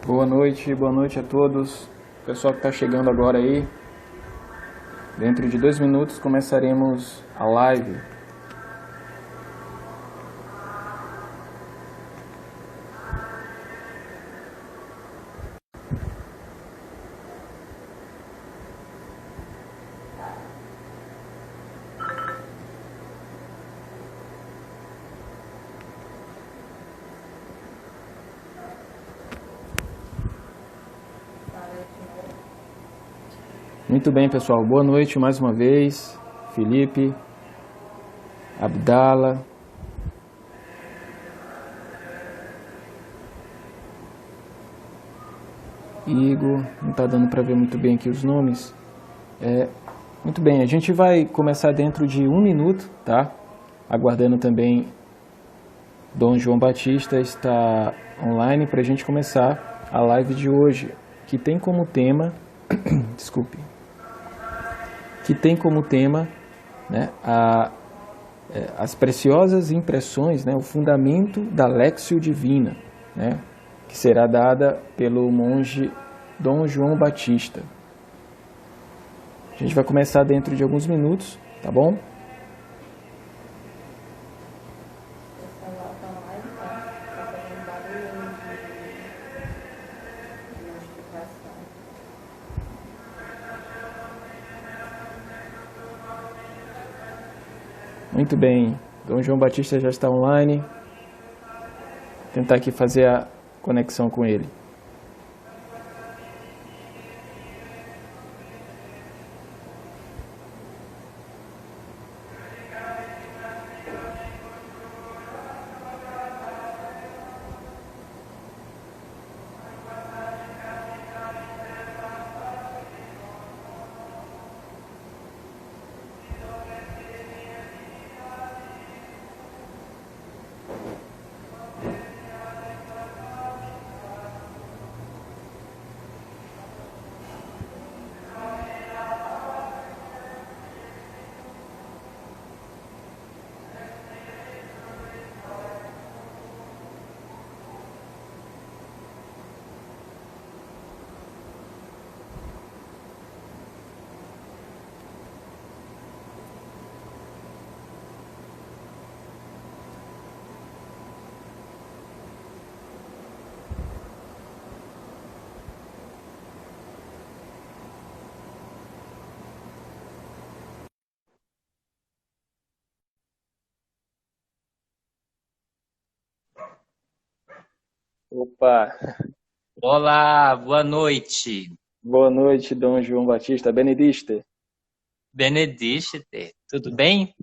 Boa noite a todos. Pessoal que está chegando agora aí, dentro de 2 minutos começaremos a live. Muito bem, pessoal. Boa noite mais uma vez. Felipe, Abdala, Igor. Não está dando para ver muito bem aqui os nomes. Muito bem, a gente vai começar dentro de 1 minuto, tá? Aguardando também Dom João Batista está online para a gente começar a live de hoje, que tem como tema, desculpe, que tem como tema, né, as preciosas impressões, né, o fundamento da Léxio Divina, né, que será dada pelo monge Dom João Batista. A gente vai começar dentro de alguns minutos, tá bom? Muito bem, Dom João Batista já está online. Vou tentar aqui fazer a conexão com ele. Opa, Olá, boa noite. boa noite, Dom João Batista, Benedista. Benedicite, tudo bem?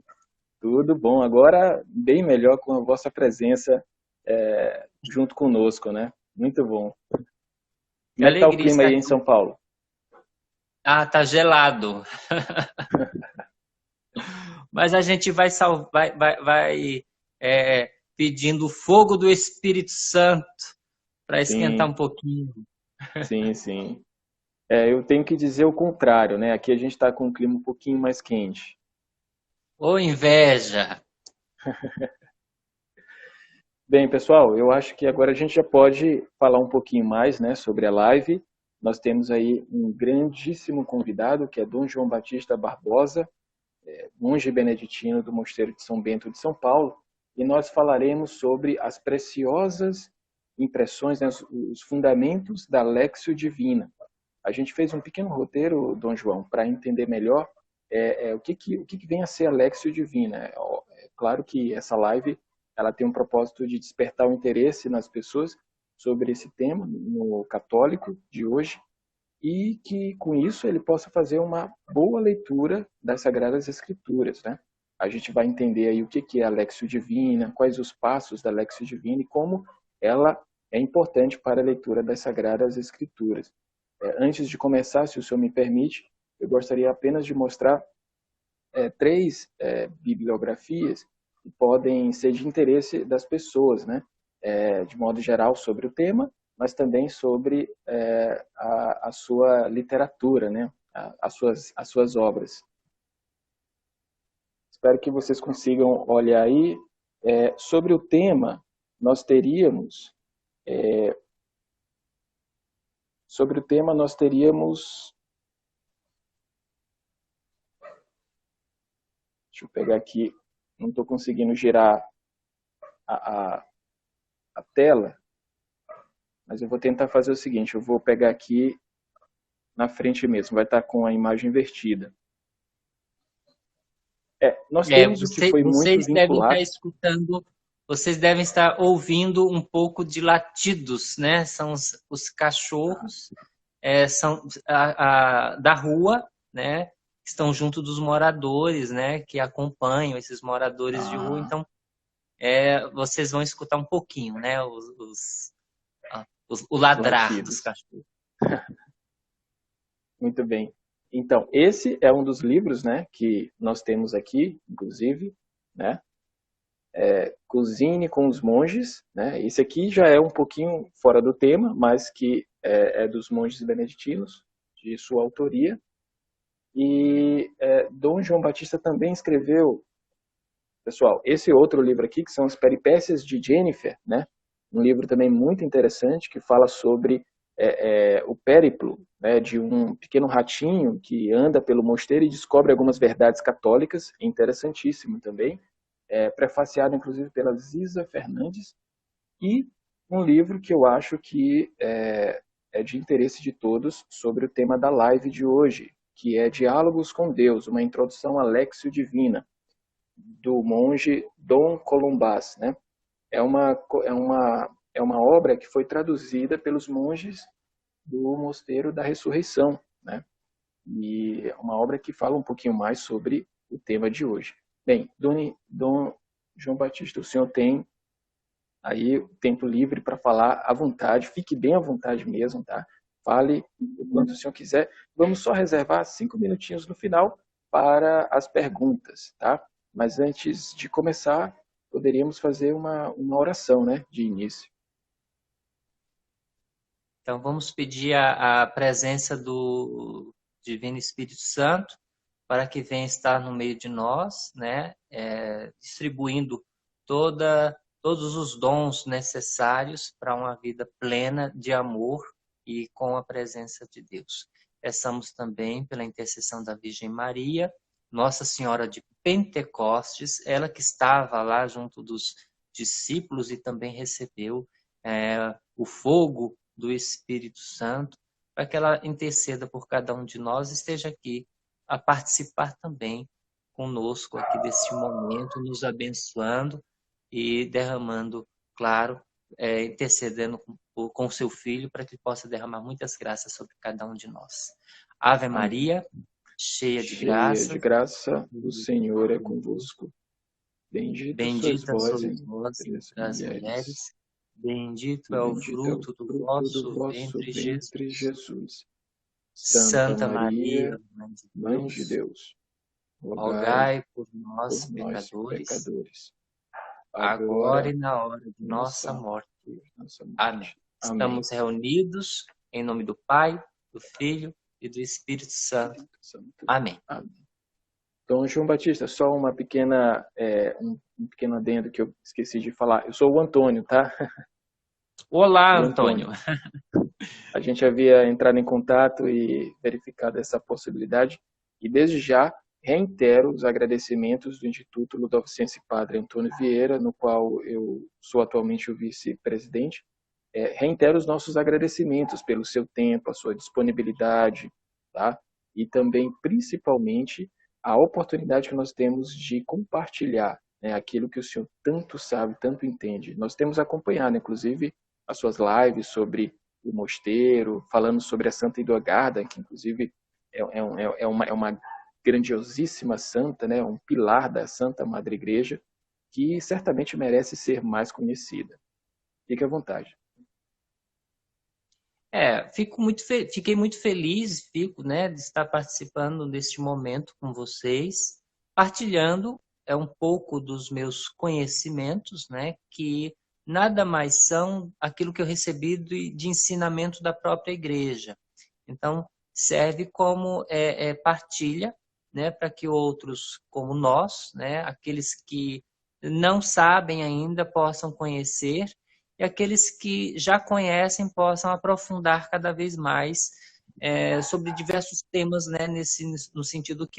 Tudo bom, agora bem melhor com a vossa presença junto conosco, né? Muito bom. Que Como é que tá o alegria clima aí estar em aqui. São Paulo? Ah, tá gelado. Mas a gente vai pedindo o fogo do Espírito Santo para esquentar Sim, um pouquinho. sim, sim. Eu tenho que dizer o contrário, né? Aqui a gente está com um clima um pouquinho mais quente. Ô inveja! Bem, pessoal, eu acho que agora a gente já pode falar um pouquinho mais, né, sobre a live. Nós temos aí um grandíssimo convidado, que é Dom João Batista Barbosa, monge beneditino do Mosteiro de São Bento de São Paulo, e nós falaremos sobre as preciosas impressões, né, os fundamentos da Léxio Divina. A gente fez um pequeno roteiro, Dom João, para entender melhor o que vem a ser a Léxio Divina. É claro que essa live ela tem um propósito de despertar o interesse nas pessoas sobre esse tema no católico de hoje, e que com isso ele possa fazer uma boa leitura das Sagradas Escrituras, né? A gente vai entender aí o que é a Léxio Divina, quais os passos da Léxio Divina e como ela é importante para a leitura das Sagradas Escrituras. Antes de começar, se o senhor me permite, eu gostaria apenas de mostrar três bibliografias que podem ser de interesse das pessoas, né? De modo geral sobre o tema, mas também sobre a sua literatura, né? As suas obras. Espero que vocês consigam olhar aí. Sobre o tema, nós teríamos sobre o tema nós teríamos... Deixa eu pegar aqui, não estou conseguindo girar a tela, mas eu vou tentar fazer o seguinte, eu vou pegar aqui na frente mesmo, vai estar com a imagem invertida. Nós temos o que foi muito vinculado... Vocês devem estar ouvindo um pouco de latidos, né? São os cachorros são da rua, né? Que estão junto dos moradores, né? Que acompanham esses moradores de rua. Então, vocês vão escutar um pouquinho, né? O ladrar dos cachorros. Muito bem. Então, esse é um dos livros, né, que nós temos aqui, inclusive, né? Cozinhe com os Monges, né? Esse aqui já é um pouquinho fora do tema, mas que é dos monges beneditinos, de sua autoria. E Dom João Batista também escreveu, pessoal, esse outro livro aqui, que são as Peripécias de Jennifer, né? Um livro também muito interessante, que fala sobre o périplo, né, de um pequeno ratinho que anda pelo mosteiro e descobre algumas verdades católicas, interessantíssimo também, prefaciado inclusive pela Ziza Fernandes, e um livro que eu acho que é de interesse de todos sobre o tema da live de hoje, que é Diálogos com Deus, uma introdução à Lexio Divina, do monge Dom Columbás, né? É uma obra que foi traduzida pelos monges do Mosteiro da Ressurreição, né? E é uma obra que fala um pouquinho mais sobre o tema de hoje. Bem, Dom João Batista, o senhor tem aí o tempo livre para falar à vontade, fique bem à vontade mesmo, tá? Fale o quanto o senhor quiser. Vamos só reservar 5 minutinhos no final para as perguntas, tá? Mas antes de começar, poderíamos fazer uma oração, né, de início. Então, vamos pedir a presença do Divino Espírito Santo para que venha estar no meio de nós, né, distribuindo todos os dons necessários para uma vida plena de amor e com a presença de Deus. Peçamos também pela intercessão da Virgem Maria, Nossa Senhora de Pentecostes, ela que estava lá junto dos discípulos e também recebeu o fogo do Espírito Santo, para que ela interceda por cada um de nós e esteja aqui a participar também conosco aqui desse momento, nos abençoando e derramando, claro, intercedendo com o seu Filho para que possa derramar muitas graças sobre cada um de nós. Ave Maria, cheia de graça, o Senhor é convosco. Bendita sois vós entre as mulheres. Bendito é o fruto do vosso ventre, Jesus. Santa Maria, Mãe de Deus, rogai por nós, pecadores, agora e na hora de nossa morte. Amém. Estamos reunidos em nome do Pai, do Filho e do Espírito Santo. Amém. Dom João Batista, só uma pequena, um pequeno adendo que eu esqueci de falar. Eu sou o Antônio, tá? Olá, Antônio. A gente havia entrado em contato e verificado essa possibilidade. E desde já reitero os agradecimentos do Instituto Ludovicense Padre Antônio Vieira, no qual eu sou atualmente o vice-presidente. Reitero os nossos agradecimentos pelo seu tempo, a sua disponibilidade, tá? E também, principalmente, a oportunidade que nós temos de compartilhar, né, aquilo que o senhor tanto sabe, tanto entende. Nós temos acompanhado, inclusive, as suas lives sobre o mosteiro, falando sobre a Santa Hildegarda, que inclusive é uma grandiosíssima santa, né, um pilar da Santa Madre Igreja, que certamente merece ser mais conhecida. Fique à vontade. Fiquei muito feliz, né, de estar participando deste momento com vocês, partilhando um pouco dos meus conhecimentos, né, que nada mais são aquilo que eu recebi de ensinamento da própria igreja. Então, serve como partilha, né, para que outros como nós, né, aqueles que não sabem ainda, possam conhecer e aqueles que já conhecem possam aprofundar cada vez mais sobre diversos temas, né, no sentido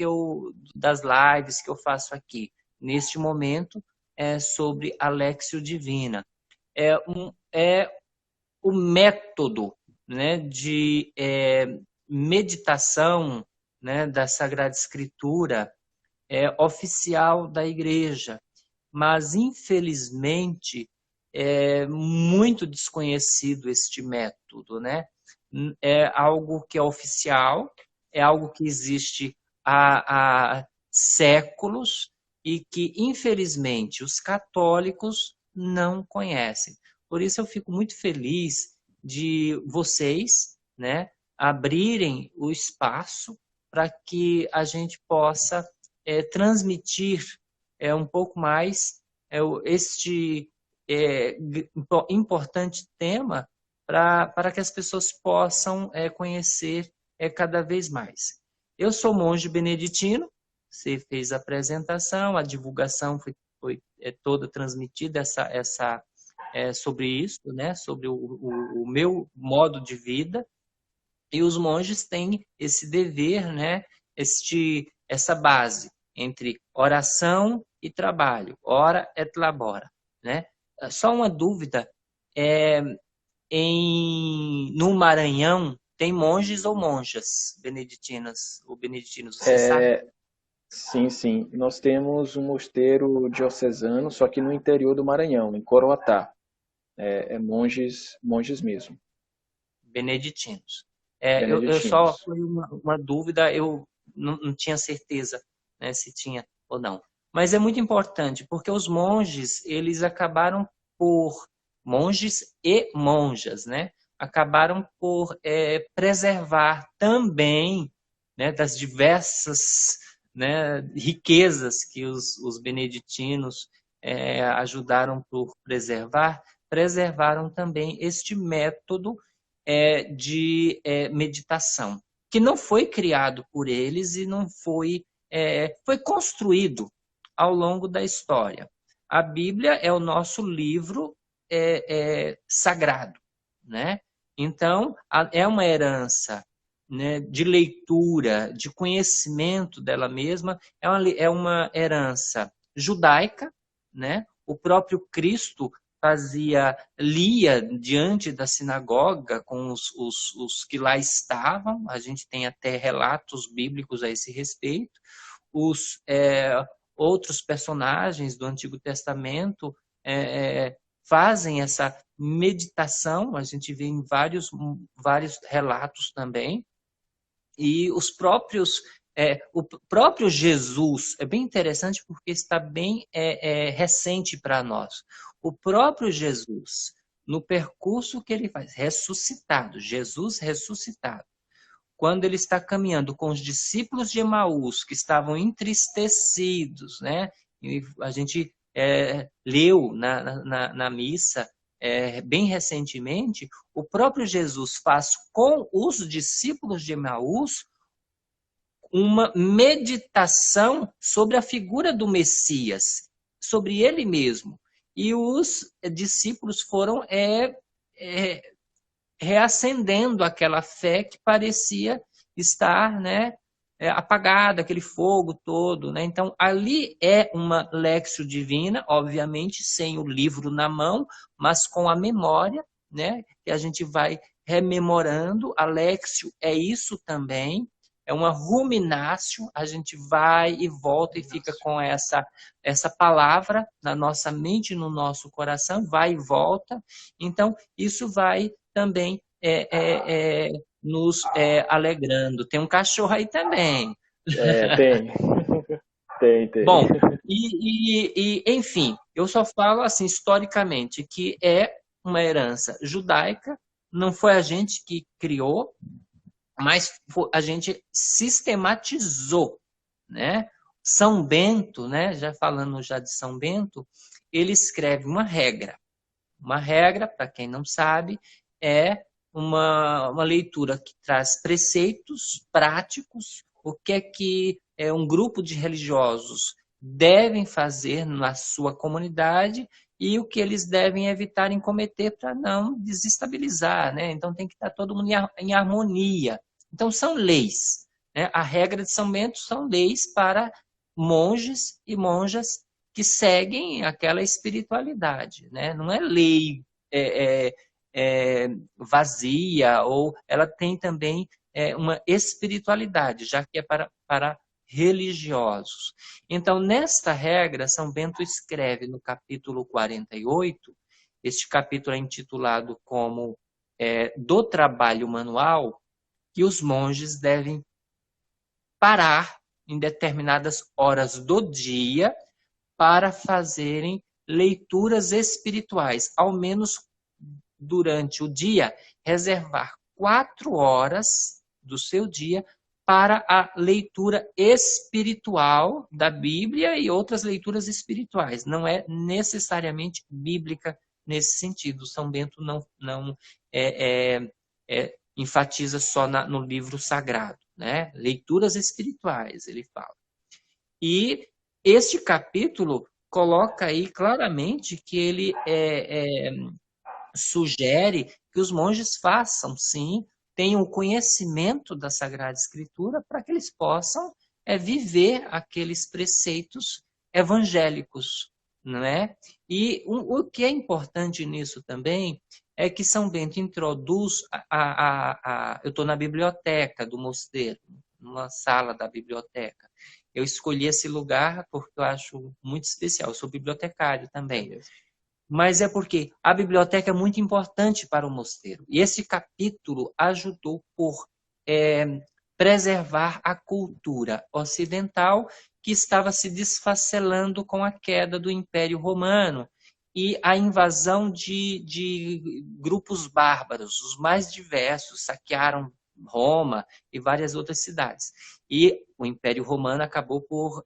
das lives que eu faço aqui. Neste momento, sobre a Léxio Divina. É o método, né, de meditação, né, da Sagrada Escritura oficial da Igreja, mas infelizmente é muito desconhecido este método, né? É algo que é oficial, é algo que existe há séculos e que, infelizmente, os católicos não conhecem. Por isso eu fico muito feliz de vocês, né, abrirem o espaço para que a gente possa transmitir um pouco mais este importante tema para que as pessoas possam conhecer cada vez mais. Eu sou monge beneditino, você fez a apresentação, a divulgação foi toda transmitida sobre isso, né? Sobre o meu modo de vida, e os monges têm esse dever, né? Essa base entre oração e trabalho, ora et labora, né? Só uma dúvida, no Maranhão tem monges ou monjas beneditinas ou beneditinos, você sabe? Sim, sim. Nós temos um mosteiro diocesano, só que no interior do Maranhão, em Coroatá. Monges mesmo, Beneditinos. Eu só beneditinos. foi uma dúvida, eu não tinha certeza, né, se tinha ou não. Mas é muito importante, porque os monges, eles acabaram monges e monjas, né, acabaram por preservar também, né, das diversas, né, riquezas que os beneditinos ajudaram por preservaram também este método de meditação, que não foi criado por eles e não foi construído ao longo da história. A Bíblia é o nosso livro sagrado, né? Então, é uma herança, né, de leitura, de conhecimento dela mesma, é uma herança judaica, né? O próprio Cristo lia diante da sinagoga com os que lá estavam, a gente tem até relatos bíblicos a esse respeito. Os outros personagens do Antigo Testamento fazem essa meditação, a gente vê em vários relatos também, e o próprio Jesus, é bem interessante porque está bem recente para nós. O próprio Jesus, no percurso que ele faz, ressuscitado, Jesus ressuscitado, quando ele está caminhando com os discípulos de Emaús, que estavam entristecidos, né? E a gente leu na missa bem recentemente, o próprio Jesus faz com os discípulos de Emaús uma meditação sobre a figura do Messias, sobre ele mesmo. E os discípulos foram reacendendo aquela fé que parecia estar, né, apagada, aquele fogo todo, né? Então, ali é uma Léxio Divina, obviamente, sem o livro na mão, mas com a memória, né, que a gente vai rememorando. A Léxio é isso também, é uma ruminácio, a gente vai e volta e fica com essa palavra na nossa mente, no nosso coração, vai e volta. Então, isso vai também nos alegrando. Tem um cachorro aí também. Tem. Tem. Bom, enfim, eu só falo assim historicamente que é uma herança judaica, não foi a gente que criou, mas a gente sistematizou, né? São Bento, né? Já falando já de São Bento, ele escreve uma regra. Uma regra, para quem não sabe, é uma leitura que traz preceitos práticos, o que é que um grupo de religiosos devem fazer na sua comunidade e o que eles devem evitar em cometer para não desestabilizar, né? Então tem que estar todo mundo em harmonia. Então são leis, né? A regra de São Bento são leis para monges e monjas que seguem aquela espiritualidade, né? Não é lei vazia, ou ela tem também uma espiritualidade, já que é para religiosos. Então, nesta regra, São Bento escreve no capítulo 48, este capítulo é intitulado como do trabalho manual, que os monges devem parar em determinadas horas do dia para fazerem leituras espirituais, ao menos durante o dia, reservar 4 horas do seu dia para a leitura espiritual da Bíblia e outras leituras espirituais. Não é necessariamente bíblica nesse sentido. São Bento não enfatiza só no livro sagrado, né? Leituras espirituais, ele fala. E este capítulo coloca aí claramente que ele sugere que os monges façam, sim, tenham o conhecimento da Sagrada Escritura para que eles possam viver aqueles preceitos evangélicos, não é? E o que é importante nisso também é que São Bento introduz eu estou na biblioteca do mosteiro, numa sala da biblioteca. Eu escolhi esse lugar porque eu acho muito especial. Eu sou bibliotecário também. Mas é porque a biblioteca é muito importante para o mosteiro. E esse capítulo ajudou por preservar a cultura ocidental que estava se desfacelando com a queda do Império Romano e a invasão de grupos bárbaros, os mais diversos, saquearam Roma e várias outras cidades. E o Império Romano acabou por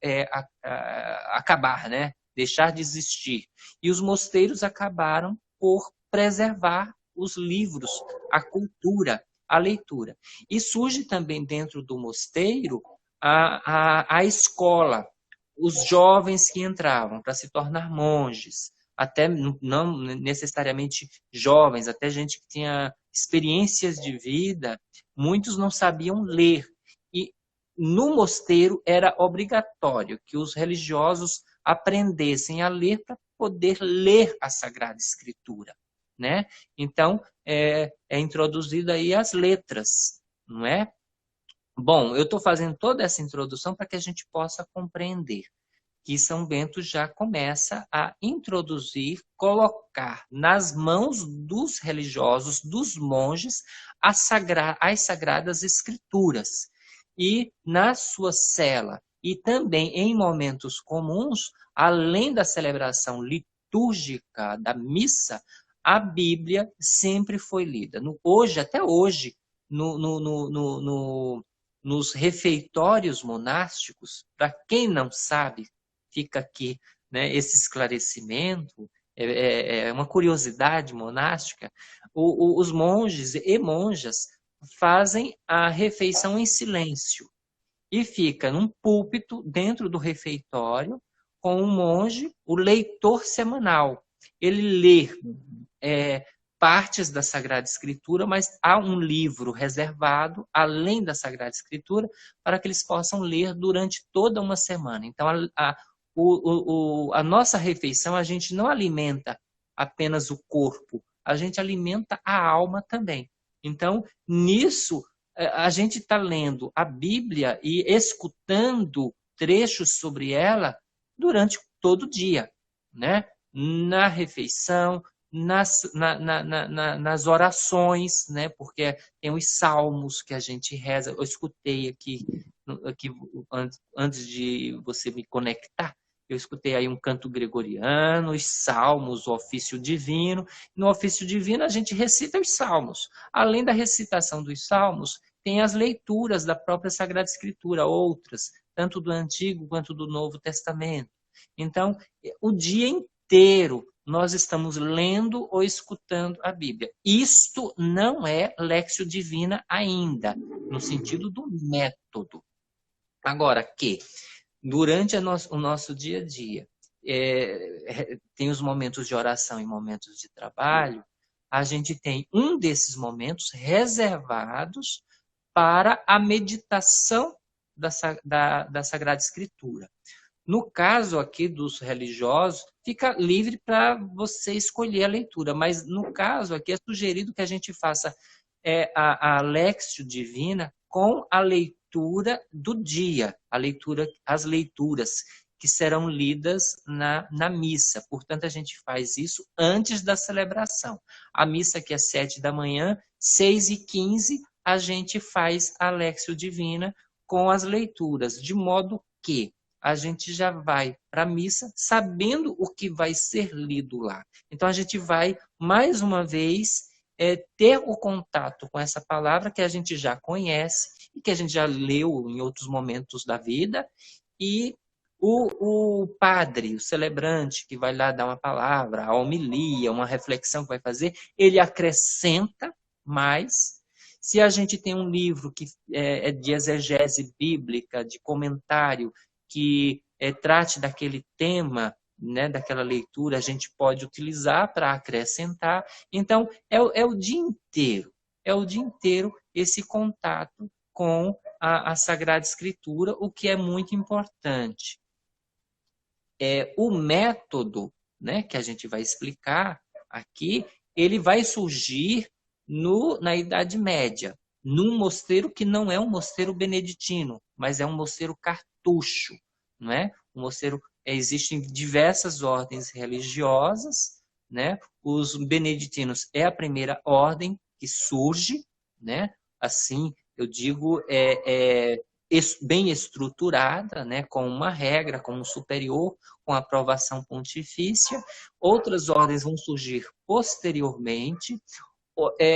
acabar, né? Deixar de existir. E os mosteiros acabaram por preservar os livros, a cultura, a leitura. E surge também dentro do mosteiro a escola, os jovens que entravam para se tornar monges, até não necessariamente jovens, até gente que tinha experiências de vida, muitos não sabiam ler. E no mosteiro era obrigatório que os religiosos aprendessem a ler para poder ler a Sagrada Escritura, né? Então, é introduzido aí as letras, não é? Bom, eu estou fazendo toda essa introdução para que a gente possa compreender que São Bento já começa a introduzir, colocar nas mãos dos religiosos, dos monges, as Sagradas Escrituras. E na sua cela, e também em momentos comuns, além da celebração litúrgica da missa, a Bíblia sempre foi lida. Até hoje, nos refeitórios monásticos, para quem não sabe, fica aqui, né, esse esclarecimento, é uma curiosidade monástica, os monges e monjas fazem a refeição em silêncio e fica num púlpito dentro do refeitório com um monge, o leitor semanal. Ele lê partes da Sagrada Escritura, mas há um livro reservado, além da Sagrada Escritura, para que eles possam ler durante toda uma semana. Então, a nossa refeição, a gente não alimenta apenas o corpo, a gente alimenta a alma também. Então, nisso, a gente está lendo a Bíblia e escutando trechos sobre ela durante todo o dia, né? Na refeição, nas orações, né? Porque tem os salmos que a gente reza. Eu escutei aqui antes de você me conectar, eu escutei aí um canto gregoriano, os salmos, o ofício divino. No ofício divino a gente recita os salmos. Além da recitação dos salmos, tem as leituras da própria Sagrada Escritura, outras, tanto do Antigo quanto do Novo Testamento. Então, o dia inteiro nós estamos lendo ou escutando a Bíblia. Isto não é Léxio Divina ainda, no sentido do método. Agora que, durante o nosso dia a dia, tem os momentos de oração e momentos de trabalho, a gente tem um desses momentos reservados para a meditação da Sagrada Escritura. No caso aqui dos religiosos, fica livre para você escolher a leitura, mas no caso aqui é sugerido que a gente faça a Léxio Divina com a leitura do dia, as leituras que serão lidas na missa. Portanto, a gente faz isso antes da celebração. A missa que é 7 da manhã, 6h15, a gente faz a Léxio Divina com as leituras, de modo que a gente já vai para a missa sabendo o que vai ser lido lá. Então, a gente vai, mais uma vez, ter o contato com essa palavra que a gente já conhece e que a gente já leu em outros momentos da vida, e o padre, o celebrante, que vai lá dar uma palavra, a homilia, uma reflexão que vai fazer, ele acrescenta mais. Se a gente tem um livro que é de exegese bíblica, de comentário, que trate daquele tema, né, daquela leitura, a gente pode utilizar para acrescentar. Então, é o dia inteiro esse contato com a Sagrada Escritura, o que é muito importante. O método, né, que a gente vai explicar aqui, ele vai surgir na Idade Média, num mosteiro que não é um mosteiro beneditino, mas é um mosteiro cartucho, não é? Um mosteiro, existem diversas ordens religiosas, né? Os beneditinos é a primeira ordem que surge, né? Assim, eu digo, bem estruturada, né? Com uma regra, com um superior, com aprovação pontifícia. Outras ordens vão surgir posteriormente.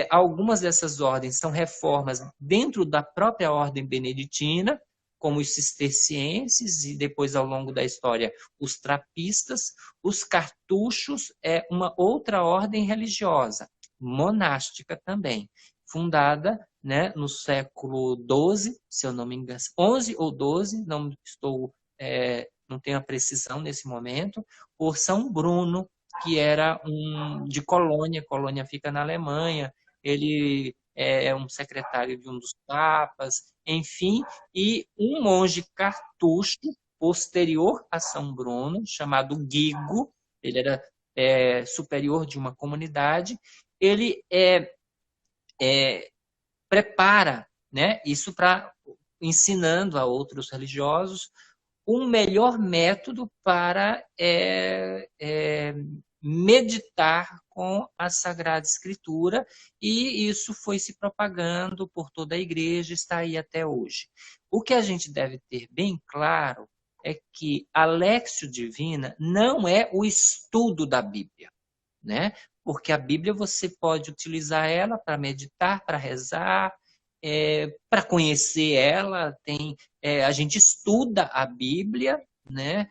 Algumas dessas ordens são reformas dentro da própria ordem beneditina, como os cistercienses e depois, ao longo da história, os trapistas. Os cartuchos é uma outra ordem religiosa, monástica também, fundada, né, no século XII, se eu não me engano, 11 ou 12, não tenho a precisão nesse momento, por São Bruno, que era de Colônia. Colônia fica na Alemanha. Ele é um secretário de um dos papas, enfim, e um monge cartucho posterior a São Bruno, chamado Guigo, ele era superior de uma comunidade, ele prepara, né, isso para ensinando a outros religiosos um melhor método para meditar com a Sagrada Escritura, e isso foi se propagando por toda a igreja, está aí até hoje. O que a gente deve ter bem claro é que a Léxio Divina não é o estudo da Bíblia, né? Porque a Bíblia você pode utilizar ela para meditar, para rezar, para conhecer ela. A gente estuda a Bíblia, né?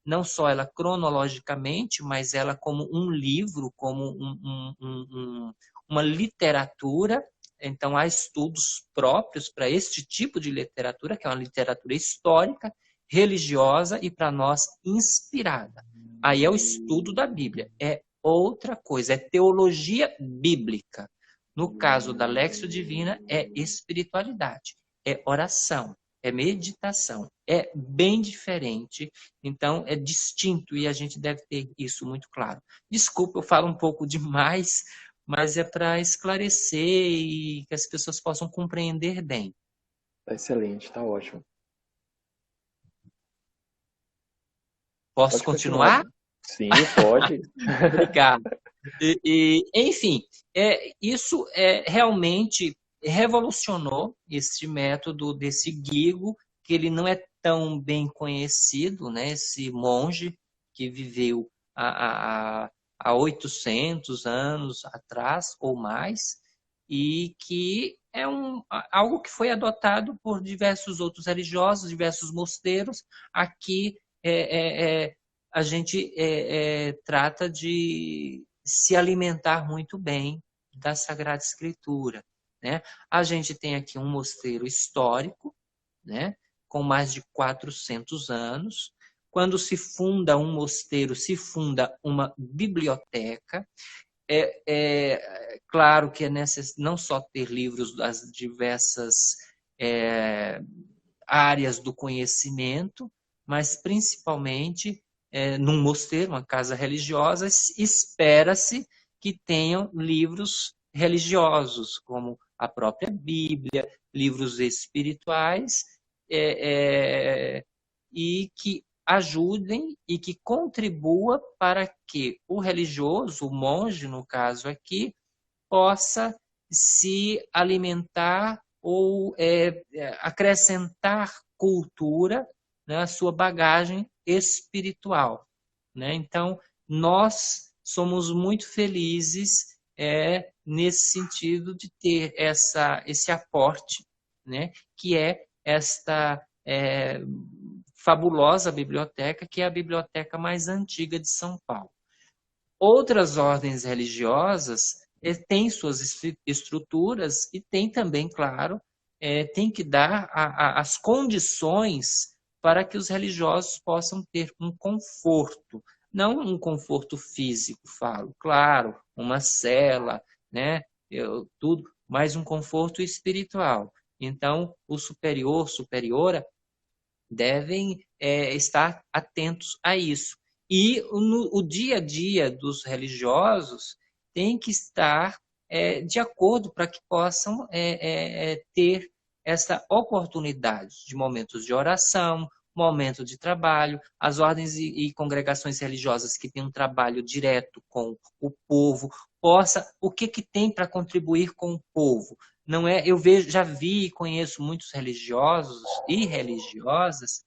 Não só ela cronologicamente, mas ela como um livro, como uma literatura. Então, há estudos próprios para este tipo de literatura, que é uma literatura histórica, religiosa e, para nós, inspirada. Aí é o estudo da Bíblia. É outra coisa, é teologia bíblica. No caso da Léxio Divina, é espiritualidade, é oração, é meditação, é bem diferente. Então, é distinto e a gente deve ter isso muito claro. Desculpa, eu falo um pouco demais, mas é para esclarecer e que as pessoas possam compreender bem. Excelente, está ótimo. Posso continuar? Sim, pode. Obrigado. Enfim, isso realmente revolucionou esse método desse Guigo, que ele não é tão bem conhecido, né? Esse monge que viveu há 800 anos atrás ou mais, e que é algo que foi adotado por diversos outros religiosos, diversos mosteiros. Aqui a gente trata de se alimentar muito bem da Sagrada Escritura, né? A gente tem aqui um mosteiro histórico, né, com mais de 400 anos, quando se funda um mosteiro, se funda uma biblioteca. É claro que é necessário não só ter livros das diversas áreas do conhecimento, mas principalmente num mosteiro, uma casa religiosa, espera-se que tenham livros religiosos, como a própria Bíblia, livros espirituais, e que ajudem e que contribua para que o religioso, o monge, no caso aqui, possa se alimentar ou acrescentar cultura, né, à sua bagagem espiritual. Né? Então, nós somos muito felizes nesse sentido de ter esse aporte, né, que é esta fabulosa biblioteca, que é a biblioteca mais antiga de São Paulo. Outras ordens religiosas têm suas estruturas e tem também, claro, tem que dar as condições para que os religiosos possam ter um conforto, não um conforto físico, falo, claro, uma cela, né, tudo, mas um conforto espiritual. Então, o superior, superiora, devem estar atentos a isso. E o dia a dia dos religiosos tem que estar de acordo para que possam ter essa oportunidade de momentos de oração, momento de trabalho, as ordens e congregações religiosas que têm um trabalho direto com o povo, o que tem para contribuir com o povo. Não é, eu já vi e conheço muitos religiosos e religiosas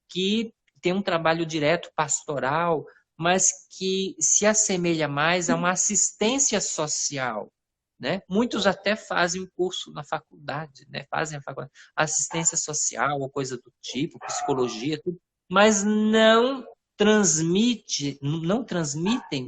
que têm um trabalho direto pastoral, mas que se assemelha mais a uma assistência social. Né? Muitos até fazem o curso na faculdade, né? Fazem a faculdade, assistência social ou coisa do tipo, psicologia, tudo, mas não transmitem,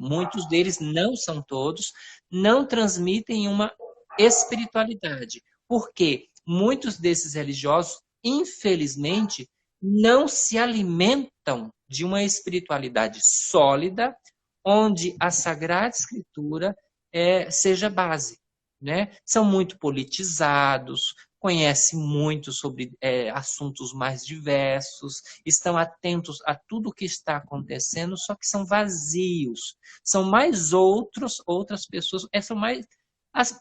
muitos deles, não são todos, não transmitem uma espiritualidade. Porque muitos desses religiosos, infelizmente, não se alimentam de uma espiritualidade sólida, onde a Sagrada Escritura seja base. Né? São muito politizados, conhecem muito sobre assuntos mais diversos, estão atentos a tudo o que está acontecendo, só que são vazios. São mais outras pessoas,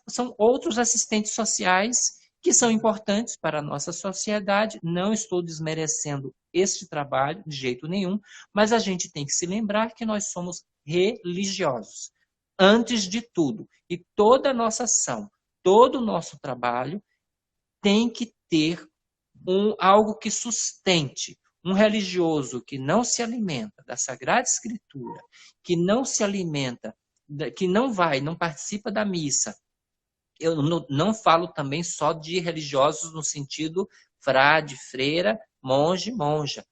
são outros assistentes sociais que são importantes para a nossa sociedade. Não estou desmerecendo este trabalho de jeito nenhum, mas a gente tem que se lembrar que nós somos religiosos. Antes de tudo, e toda a nossa ação, todo o nosso trabalho tem que ter algo que sustente. Um religioso que não se alimenta da Sagrada Escritura, que não se alimenta, que não participa da missa. Eu não falo também só de religiosos no sentido frade, freira, monge, monja.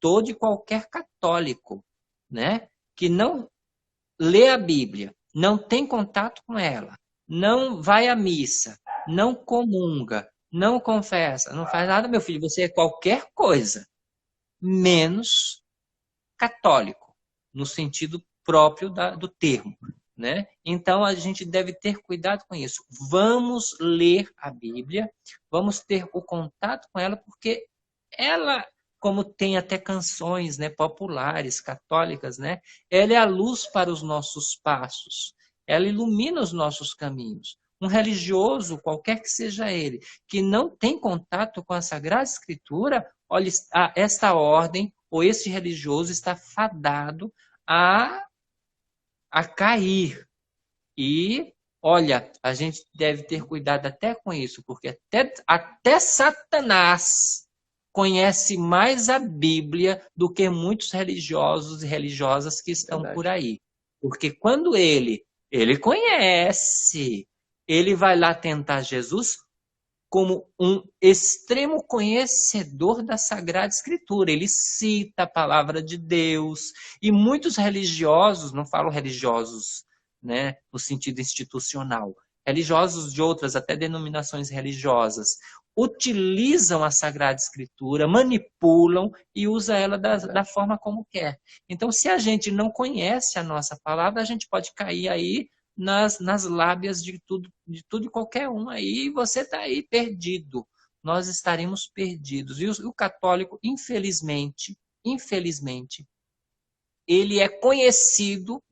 Todo e qualquer católico, né, que não lê a Bíblia, não tem contato com ela, não vai à missa, não comunga, não confessa, não faz nada, meu filho, você é qualquer coisa, menos católico, no sentido próprio do termo. Né? Então, a gente deve ter cuidado com isso. Vamos ler a Bíblia, vamos ter o contato com ela, porque ela, como tem até canções, né, populares, católicas, né, ela é a luz para os nossos passos, ela ilumina os nossos caminhos. Um religioso, qualquer que seja ele, que não tem contato com a Sagrada Escritura, olha, esta ordem ou este religioso está fadado a cair. E, olha, a gente deve ter cuidado até com isso, porque até Satanás conhece mais a Bíblia do que muitos religiosos e religiosas que estão por aí. Porque quando ele conhece, ele vai lá tentar Jesus como um extremo conhecedor da Sagrada Escritura. Ele cita a palavra de Deus. E muitos religiosos, não falo religiosos, né, no sentido institucional, religiosos de outras, até denominações religiosas, utilizam a Sagrada Escritura, manipulam e usam ela da forma como quer. Então, se a gente não conhece a nossa palavra, a gente pode cair aí nas lábias de tudo e qualquer um aí, e você está aí perdido. Nós estaremos perdidos. E o católico, infelizmente, ele é conhecido,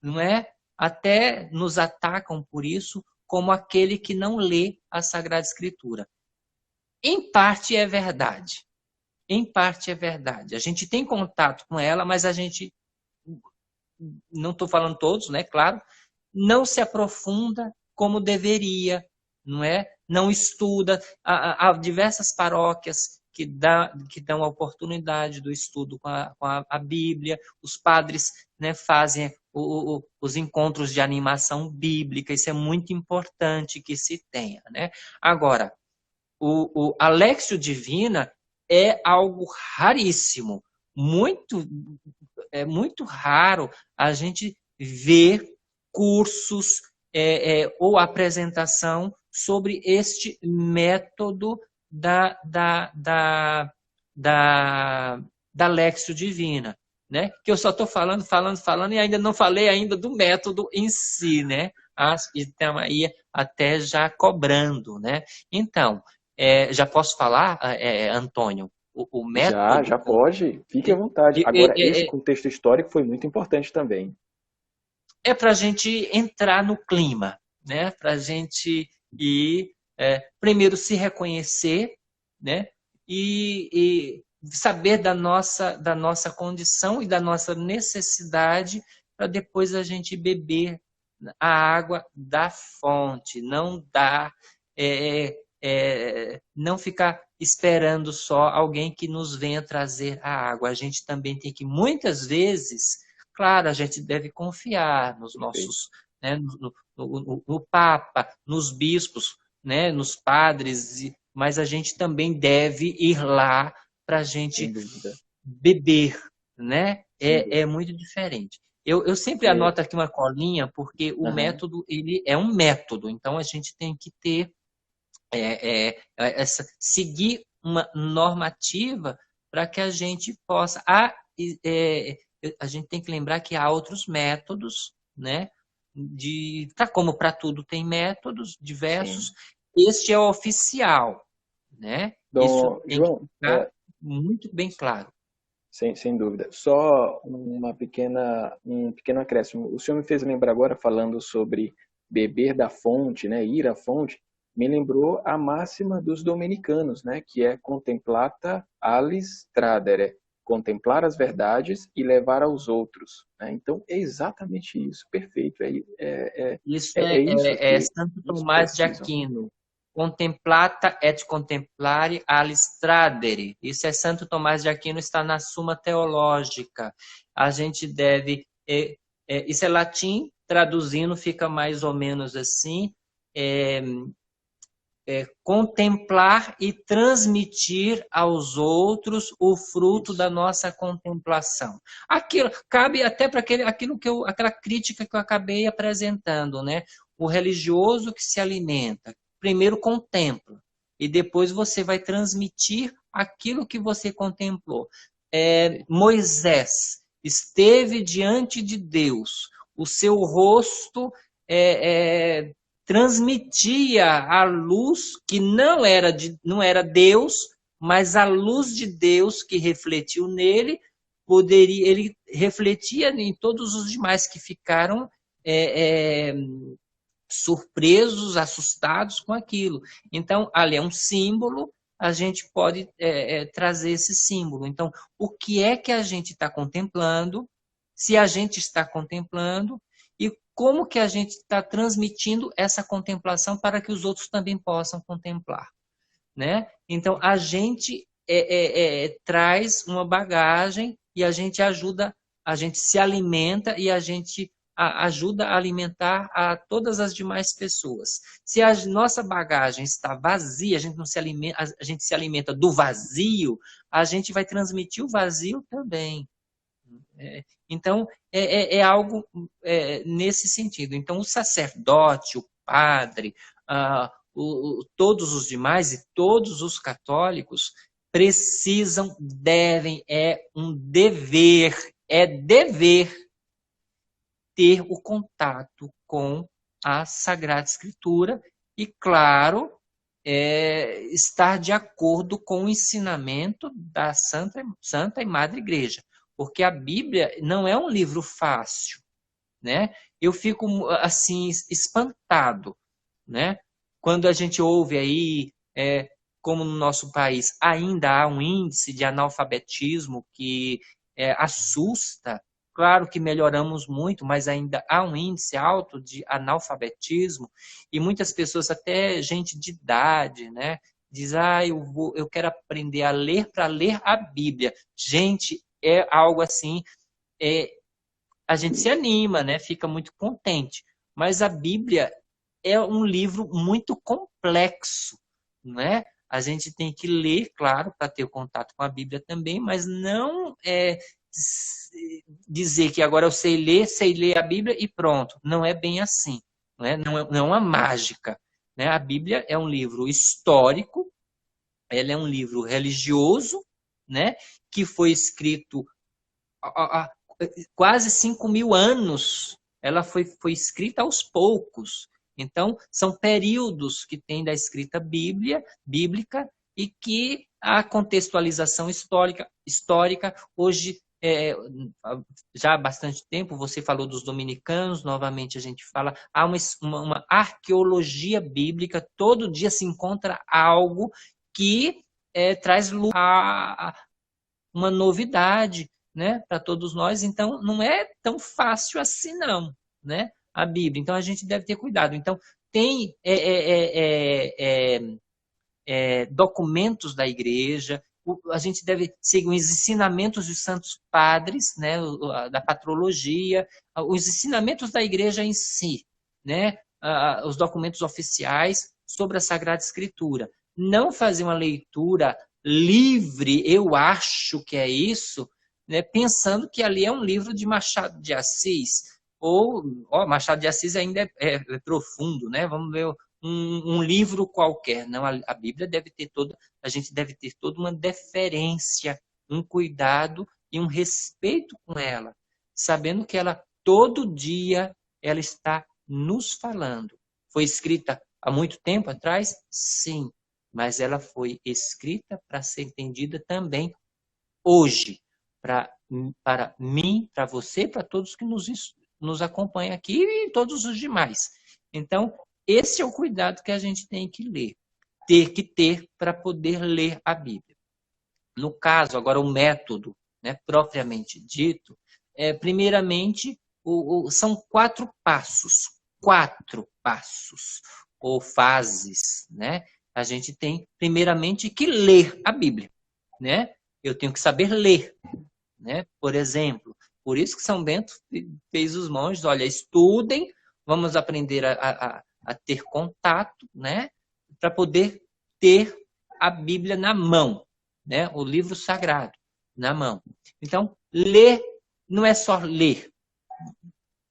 não é? Até nos atacam por isso, como aquele que não lê a Sagrada Escritura. Em parte é verdade. Em parte é verdade. A gente tem contato com ela, mas a gente, não estou falando todos, né? Claro, não se aprofunda como deveria, não é? Não estuda. Há diversas paróquias que dão a oportunidade do estudo com a Bíblia. Os padres, né, fazem os encontros de animação bíblica. Isso é muito importante que se tenha, né? Agora, a Léxio Divina é algo raríssimo. É muito raro a gente ver cursos ou apresentação sobre este método da Léxio Divina, né? Que eu só estou falando e ainda não falei ainda do método em si, né? Então, aí até já cobrando, né? Então, já posso falar, Antônio? O método... Já pode, fique à vontade. Agora, esse contexto histórico foi muito importante também. É para a gente entrar no clima, né? Para a gente ir, primeiro se reconhecer, né? E saber da nossa condição e da nossa necessidade, para depois a gente beber a água da fonte, não ficar esperando só alguém que nos venha trazer a água. A gente também tem que, muitas vezes, claro, a gente deve confiar nos nossos, né, no Papa, nos bispos, né, nos padres, mas a gente também deve ir lá para a gente beber, né? É muito diferente. Eu sempre anoto aqui uma colinha, porque o método, ele é um método, então a gente tem que ter seguir uma normativa para que a gente possa... a gente tem que lembrar que há outros métodos, né? Como para tudo tem métodos diversos, este é o oficial, né? Isso tem que ficar muito bem claro. Sem dúvida. Só um pequeno acréscimo. O senhor me fez lembrar agora, falando sobre beber da fonte, né? Ir à fonte, me lembrou a máxima dos dominicanos, né? Que é contemplata alis tradere, contemplar as verdades e levar aos outros, né? Então, é exatamente isso. Perfeito. Isso é Santo Tomás de Aquino. Contemplata et contemplare alis tradere. Isso é Santo Tomás de Aquino, está na Suma Teológica. A gente deve... isso é latim, traduzindo fica mais ou menos assim... contemplar e transmitir aos outros o fruto da nossa contemplação. Aquilo cabe até para aquela crítica que eu acabei apresentando, né? O religioso que se alimenta, primeiro contempla, e depois você vai transmitir aquilo que você contemplou. Moisés esteve diante de Deus, o seu rosto transmitia a luz que não era Deus, mas a luz de Deus que refletiu nele, ele refletia em todos os demais que ficaram surpresos, assustados com aquilo. Então, ali é um símbolo, a gente pode trazer esse símbolo. Então, o que é que a gente está contemplando? Se a gente está contemplando, e como que a gente está transmitindo essa contemplação para que os outros também possam contemplar, né? Então, a gente traz uma bagagem e a gente ajuda, a gente se alimenta e a gente ajuda a alimentar a todas as demais pessoas. Se a nossa bagagem está vazia, a gente se alimenta do vazio, a gente vai transmitir o vazio também. Então, é algo nesse sentido. Então, o sacerdote, o padre, todos os demais e todos os católicos precisam, devem, é dever ter o contato com a Sagrada Escritura e, claro, estar de acordo com o ensinamento da Santa e Madre Igreja, porque a Bíblia não é um livro fácil, né? Eu fico assim espantado, né? Quando a gente ouve aí, como no nosso país ainda há um índice de analfabetismo que assusta. Claro que melhoramos muito, mas ainda há um índice alto de analfabetismo e muitas pessoas, até gente de idade, né, diz: eu quero aprender a ler para ler a Bíblia. Gente, é algo assim, a gente se anima, né, fica muito contente. Mas a Bíblia é um livro muito complexo, né? A gente tem que ler, claro, para ter contato com a Bíblia também, mas não dizer que agora eu sei ler a Bíblia e pronto. Não é bem assim, né? Não é uma mágica, né? A Bíblia é um livro histórico, ela é um livro religioso, né? Que foi escrito há quase 5.000 anos. Ela foi escrita aos poucos. Então, são períodos que tem da escrita bíblica e que a contextualização histórica hoje, já há bastante tempo, você falou dos dominicanos, novamente a gente fala, há uma arqueologia bíblica, todo dia se encontra algo que traz uma novidade, né, para todos nós. Então, não é tão fácil assim, não, né? A Bíblia. Então, a gente deve ter cuidado. Então, tem documentos da igreja, a gente deve seguir os ensinamentos dos santos padres, né, da patrologia, os ensinamentos da igreja em si, né, os documentos oficiais sobre a Sagrada Escritura. Não fazer uma leitura livre, eu acho que é isso, né, pensando que ali é um livro de Machado de Assis, ou Machado de Assis ainda é profundo, né? Vamos ver um livro qualquer. Não, a Bíblia a gente deve ter toda uma deferência, um cuidado e um respeito com ela, sabendo que ela todo dia ela está nos falando. Foi escrita há muito tempo atrás? Sim, mas ela foi escrita para ser entendida também hoje, para mim, para você, para todos que nos acompanham aqui e todos os demais. Então, esse é o cuidado que a gente tem que ter para poder ler a Bíblia. No caso, agora o método, né, propriamente dito, primeiramente, são 4 passos ou fases, né? A gente tem primeiramente que ler a Bíblia, né? Eu tenho que saber ler, né? Por exemplo, por isso que São Bento fez os monges, olha, estudem, vamos aprender a ter contato, né? Para poder ter a Bíblia na mão, né? O livro sagrado na mão. Então, ler não é só ler,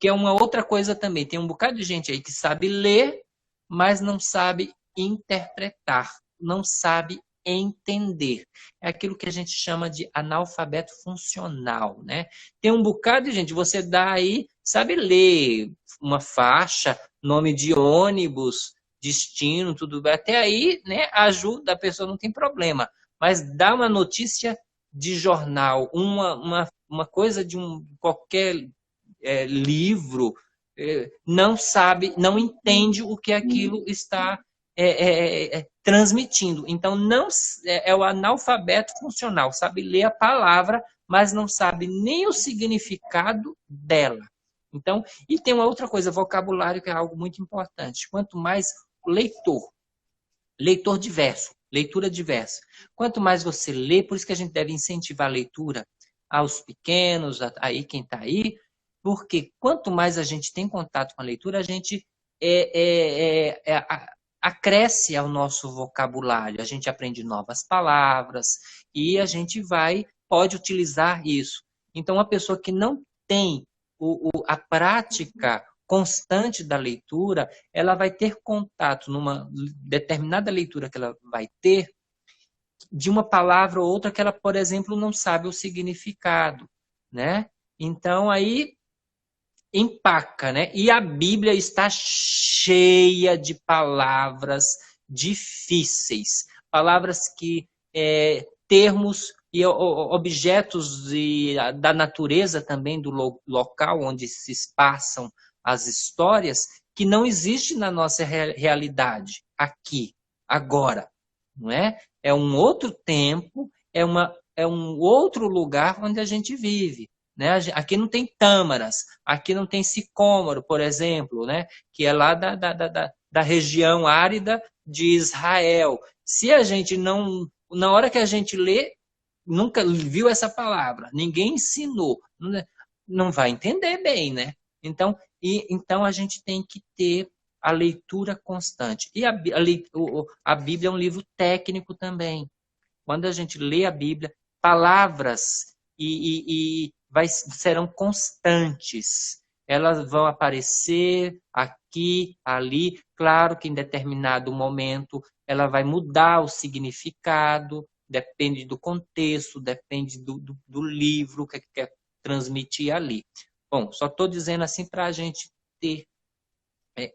que é uma outra coisa também. Tem um bocado de gente aí que sabe ler, mas não sabe interpretar, não sabe entender. É aquilo que a gente chama de analfabeto funcional, né? Tem um bocado de gente, você dá aí, sabe ler uma faixa, nome de ônibus, destino, tudo bem. Até aí, né, ajuda, a pessoa não tem problema. Mas dá uma notícia de jornal, uma coisa de qualquer livro, não sabe, não entende o que aquilo está transmitindo. Então, não é o analfabeto funcional, sabe ler a palavra, mas não sabe nem o significado dela. Então, e tem uma outra coisa, vocabulário, que é algo muito importante. Quanto mais leitor diverso, leitura diversa. Quanto mais você lê, por isso que a gente deve incentivar a leitura aos pequenos, aí quem está aí, porque quanto mais a gente tem contato com a leitura, a gente acresce ao nosso vocabulário, a gente aprende novas palavras e a gente pode utilizar isso. Então, uma pessoa que não tem a prática, constante da leitura, ela vai ter contato numa determinada leitura que ela vai ter de uma palavra ou outra que ela, por exemplo, não sabe o significado, né? Então aí empaca, né? E a Bíblia está cheia de palavras difíceis, palavras que termos e objetos da natureza também do local onde se passam as histórias que não existe na nossa realidade aqui, agora, não é? É um outro tempo, é um outro lugar onde a gente vive. Né? Aqui não tem tâmaras, aqui não tem sicômoro, por exemplo, né? Que é lá da região árida de Israel. Se a gente não, na hora que a gente lê, nunca viu essa palavra, ninguém ensinou, não vai entender bem, né? Então a gente tem que ter a leitura constante. E a Bíblia é um livro técnico também. Quando a gente lê a Bíblia, palavras serão constantes. Elas vão aparecer aqui, ali. Claro que em determinado momento ela vai mudar o significado, depende do contexto, depende do livro que quer transmitir ali. Bom, só estou dizendo assim para a gente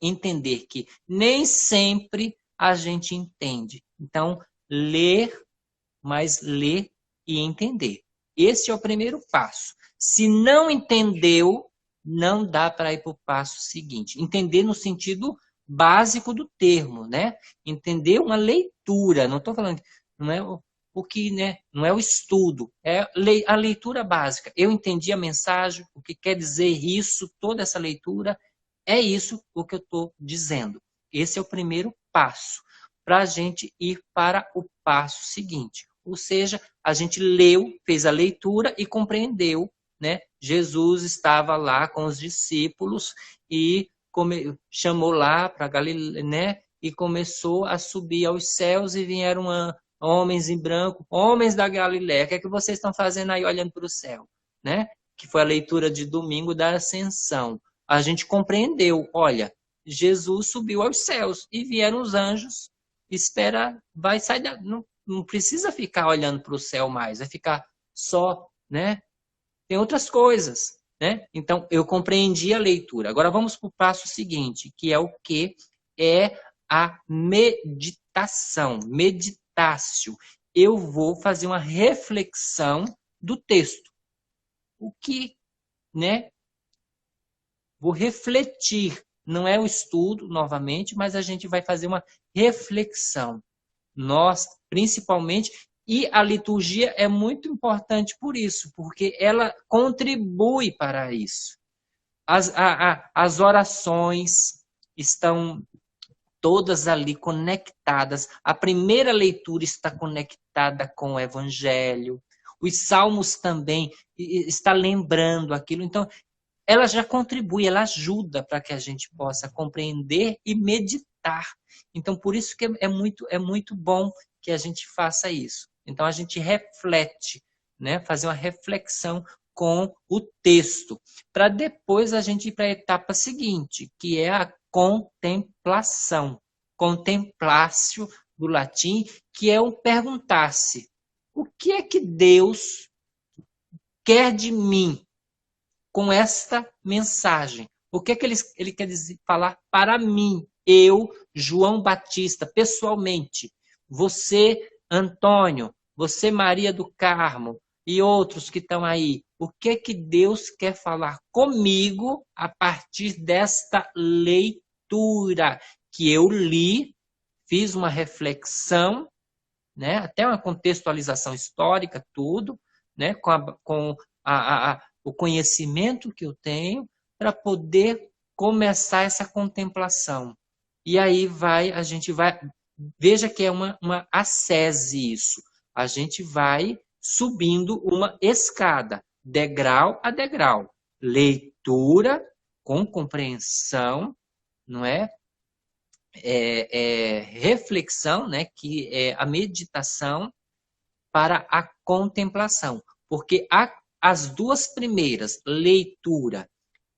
entender que nem sempre a gente entende. Então, ler, mas ler e entender. Esse é o primeiro passo. Se não entendeu, não dá para ir para o passo seguinte. Entender no sentido básico do termo, né? Entender uma leitura. Não estou falando, não é o que, né? Não é o estudo, é a leitura básica. Eu entendi a mensagem, o que quer dizer isso, toda essa leitura, é isso o que eu estou dizendo. Esse é o primeiro passo para a gente ir para o passo seguinte. Ou seja, a gente leu, fez a leitura e compreendeu, né? Jesus estava lá com os discípulos e chamou lá para Galiléia, né? E começou a subir aos céus e vieram homens em branco, homens da Galiléia. O que é que vocês estão fazendo aí olhando para o céu, né? Que foi a leitura de domingo da Ascensão. A gente compreendeu, olha, Jesus subiu aos céus e vieram os anjos. Espera, vai sair não precisa ficar olhando para o céu mais, vai ficar só, né? Tem outras coisas, né? Então, eu compreendi a leitura. Agora vamos para o passo seguinte, que é o que? É a meditação, meditácio. Eu vou fazer uma reflexão do texto. O que, né? Vou refletir. Não é o estudo, novamente, mas a gente vai fazer uma reflexão. Nós, principalmente, e a liturgia é muito importante por isso, porque ela contribui para isso. As orações estão todas ali conectadas. A primeira leitura está conectada com o Evangelho. Os salmos também está lembrando aquilo. Então, ela já contribui, ela ajuda para que a gente possa compreender e meditar. Então, por isso que é muito bom que a gente faça isso. Então, a gente reflete, né? Fazer uma reflexão com o texto, para depois a gente ir para a etapa seguinte, que é a contemplação. Contemplatio, do latim, que é um perguntar-se. O que é que Deus quer de mim com esta mensagem? O que é que ele quer dizer, falar para mim? Eu, João Batista, pessoalmente. Você, Antônio. Você, Maria do Carmo. E outros que estão aí. O que é que Deus quer falar comigo a partir desta leitura que eu li, fiz uma reflexão, né? Até uma contextualização histórica, tudo, né? Com o conhecimento que eu tenho para poder começar essa contemplação. E aí a gente vai, veja que é uma ascese isso. A gente vai subindo uma escada, degrau a degrau. Leitura com compreensão, não é? Reflexão, né? Que é a meditação para a contemplação. Porque as duas primeiras, leitura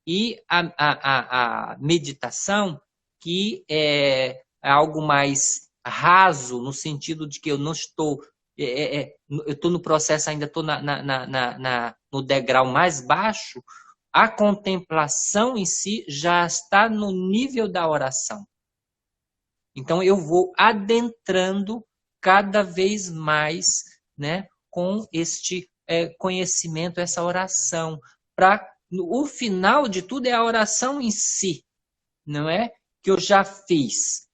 e a meditação, que é algo mais raso, no sentido de que eu não estou... eu estou no processo, ainda estou no degrau mais baixo. A contemplação em si já está no nível da oração. Então eu vou adentrando cada vez mais, né, com este conhecimento, essa oração. O final de tudo é a oração em si, não é? Que eu já fiz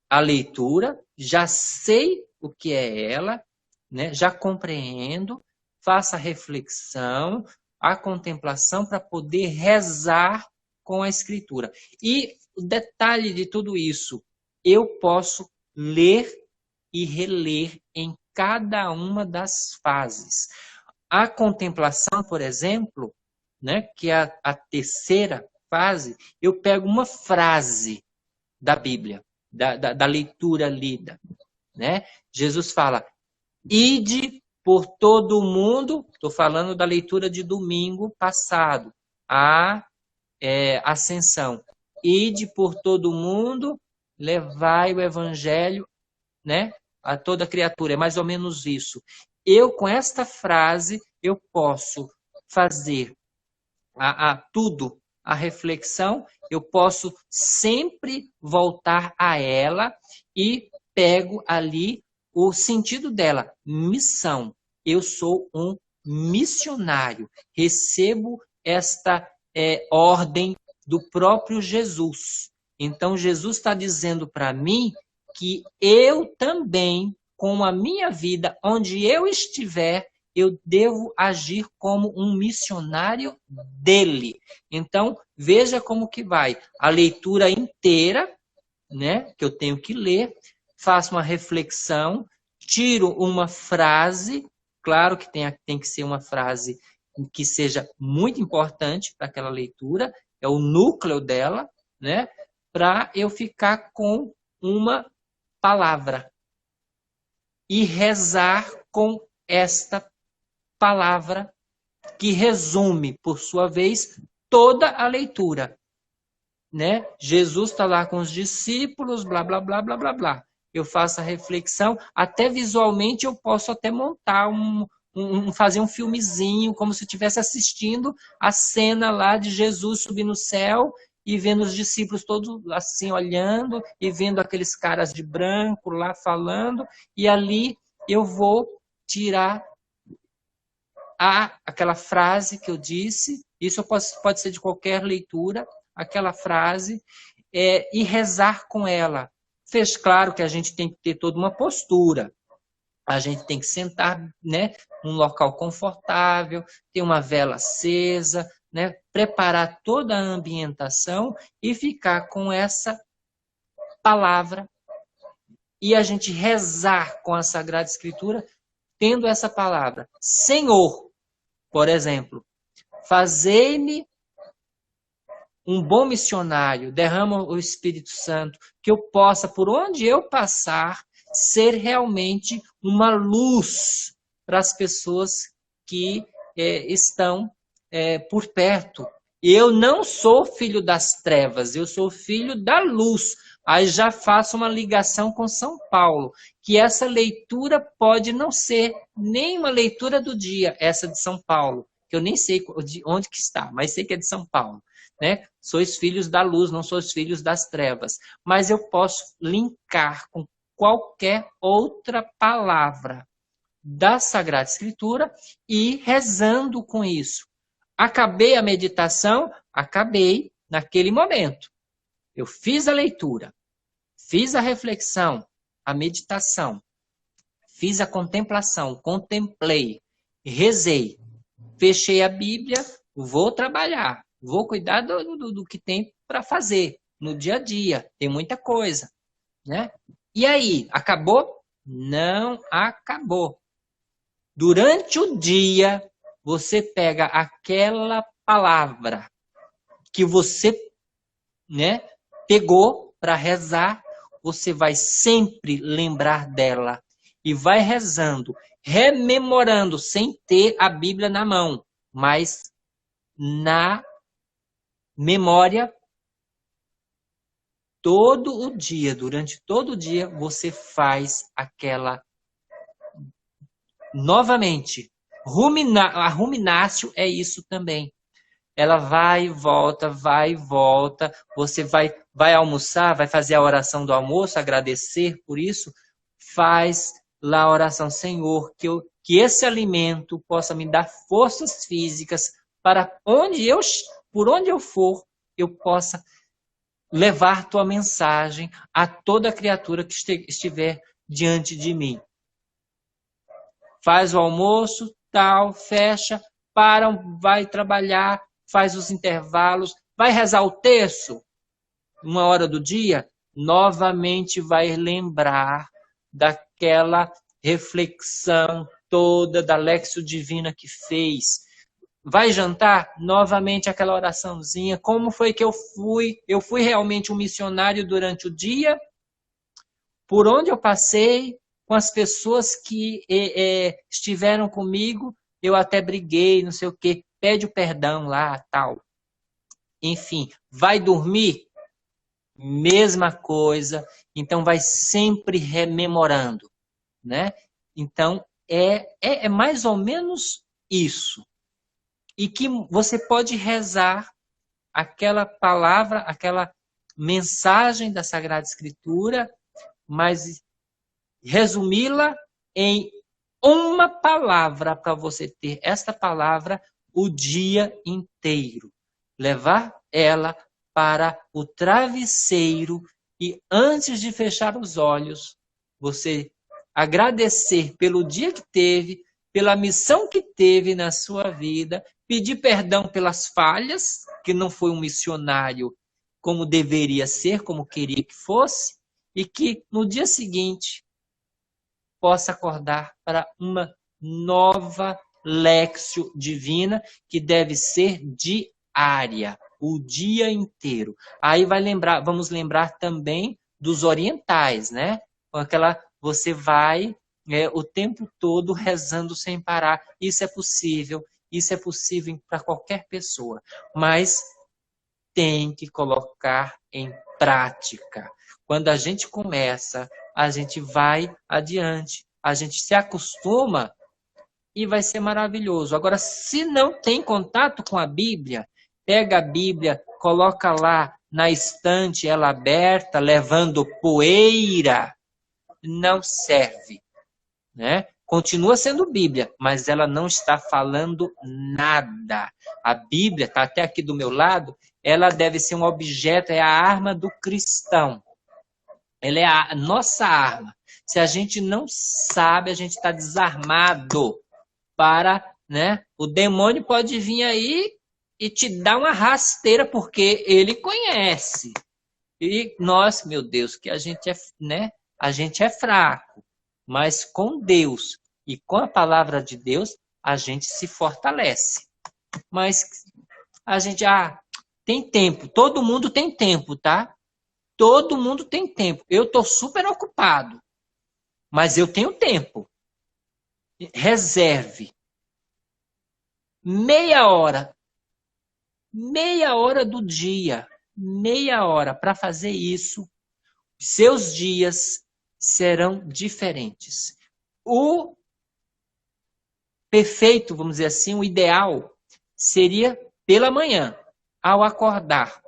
a leitura, já sei o que é ela, né? Já compreendo, faço a reflexão, a contemplação para poder rezar com a escritura. E o detalhe de tudo isso, eu posso ler e reler em cada uma das fases. A contemplação, por exemplo, né, que é a terceira fase, eu pego uma frase da Bíblia, da leitura lida, né? Jesus fala: ide por todo o mundo, estou falando da leitura de domingo passado, a ascensão. Ide por todo o mundo, levai o evangelho, né, a toda criatura. É mais ou menos isso. Eu, com esta frase, eu posso fazer tudo, a reflexão, eu posso sempre voltar a ela e pego ali o sentido dela, missão. Eu sou um missionário, recebo esta ordem do próprio Jesus. Então, Jesus está dizendo para mim que eu também, com a minha vida, onde eu estiver, eu devo agir como um missionário dele. Então, veja como que vai. A leitura inteira, né, que eu tenho que ler, faço uma reflexão, tiro uma frase, claro que tem que ser uma frase que seja muito importante para aquela leitura, é o núcleo dela, né, para eu ficar com uma palavra e rezar com esta palavra, que resume, por sua vez, toda a leitura, né? Jesus está lá com os discípulos, blá, blá, blá, blá, blá, blá. Eu faço a reflexão, até visualmente eu posso até montar fazer um filmezinho, como se eu estivesse assistindo a cena lá de Jesus subir no céu e vendo os discípulos todos assim olhando e vendo aqueles caras de branco lá falando, e ali eu vou tirar aquela frase que eu disse, isso pode ser de qualquer leitura, aquela frase, e rezar com ela. Fez claro que a gente tem que ter toda uma postura, a gente tem que sentar, né, num local confortável, ter uma vela acesa, né, preparar toda a ambientação e ficar com essa palavra e a gente rezar com a Sagrada Escritura, tendo essa palavra. Senhor, por exemplo, fazei-me um bom missionário, derrama o Espírito Santo, que eu possa, por onde eu passar, ser realmente uma luz para as pessoas que estão por perto. Eu não sou filho das trevas, eu sou filho da luz. Aí já faço uma ligação com São Paulo, que essa leitura pode não ser nem uma leitura do dia, essa de São Paulo, que eu nem sei de onde que está, mas sei que é de São Paulo. Né? Sois filhos da luz, não sois filhos das trevas. Mas eu posso linkar com qualquer outra palavra da Sagrada Escritura e rezando com isso. Acabei a meditação? Acabei naquele momento. Eu fiz a leitura, fiz a reflexão, a meditação, fiz a contemplação, contemplei, rezei, fechei a Bíblia, vou trabalhar. Vou cuidar do que tem para fazer no dia a dia. Tem muita coisa, né? E aí, acabou? Não acabou. Durante o dia, você pega aquela palavra que você, né, pegou para rezar, você vai sempre lembrar dela e vai rezando, rememorando, sem ter a Bíblia na mão, mas na memória, todo o dia, durante todo o dia, você faz aquela novamente. A ruminácio é isso também. Ela vai e volta, vai e volta. Você vai almoçar, vai fazer a oração do almoço, agradecer por isso. Faz lá a oração, Senhor, que esse alimento possa me dar forças físicas para por onde eu for, eu possa levar tua mensagem a toda criatura que estiver diante de mim. Faz o almoço, tal, fecha, vai trabalhar, faz os intervalos, vai rezar o terço, 1 hora do dia, novamente vai lembrar daquela reflexão toda da Léxio Divina que fez. Vai jantar, novamente aquela oraçãozinha, como foi que eu fui? Eu fui realmente um missionário durante o dia? Por onde eu passei? Com as pessoas que estiveram comigo, eu até briguei, não sei o quê, pede o perdão lá, tal. Enfim, vai dormir? Mesma coisa, então vai sempre rememorando, né? Então, é mais ou menos isso. E que você pode rezar aquela palavra, aquela mensagem da Sagrada Escritura, mas resumi-la em uma palavra para você ter esta palavra o dia inteiro. Levar ela para o travesseiro e antes de fechar os olhos, você agradecer pelo dia que teve, pela missão que teve na sua vida, pedir perdão pelas falhas, que não foi um missionário como deveria ser, como queria que fosse, e que no dia seguinte possa acordar para uma nova Léxio Divina, que deve ser diária, o dia inteiro. Aí vamos lembrar também dos orientais, né? Você vai o tempo todo rezando sem parar. Isso é possível para qualquer pessoa, mas tem que colocar em prática. Quando a gente começa, a gente vai adiante, a gente se acostuma e vai ser maravilhoso. Agora, se não tem contato com a Bíblia, pega a Bíblia, coloca lá na estante, ela aberta, levando poeira, não serve, né? Continua sendo Bíblia, mas ela não está falando nada. A Bíblia, está até aqui do meu lado, ela deve ser um objeto, é a arma do cristão. Ela é a nossa arma. Se a gente não sabe, a gente está desarmado para, né? O demônio pode vir aí e te dar uma rasteira, porque ele conhece. E nós, meu Deus, que a gente é, né? A gente é fraco. Mas com Deus e com a palavra de Deus, a gente se fortalece. Mas a gente, tem tempo. Todo mundo tem tempo, tá? Todo mundo tem tempo. Eu estou super ocupado. Mas eu tenho tempo. Reserve. Meia hora do dia. Meia hora para fazer isso. Seus dias serão diferentes. O perfeito, vamos dizer assim, o ideal seria pela manhã, ao acordar.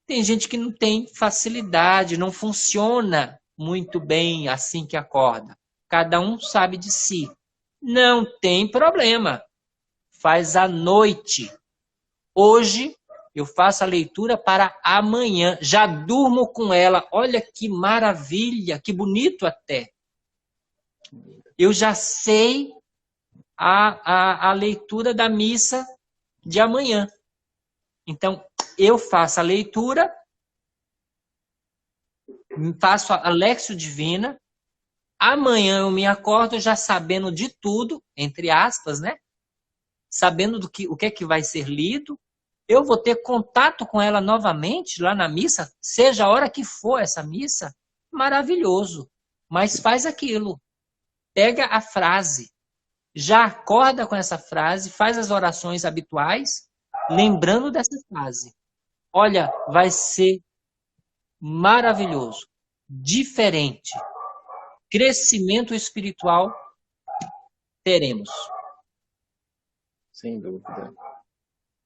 Tem gente que não tem facilidade, não funciona muito bem assim que acorda. Cada um sabe de si. Não tem problema. Faz à noite. Hoje eu faço a leitura para amanhã. Já durmo com ela. Olha que maravilha, que bonito até. Eu já sei a leitura da missa de amanhã. Então, eu faço a leitura, faço a Léxio Divina, amanhã eu me acordo já sabendo de tudo, entre aspas, né? Sabendo o que é que vai ser lido. Eu vou ter contato com ela novamente lá na missa, seja a hora que for essa missa, maravilhoso. Mas faz aquilo. Pega a frase, já acorda com essa frase, faz as orações habituais, lembrando dessa frase. Olha, vai ser maravilhoso, diferente. Crescimento espiritual teremos. Sem dúvida.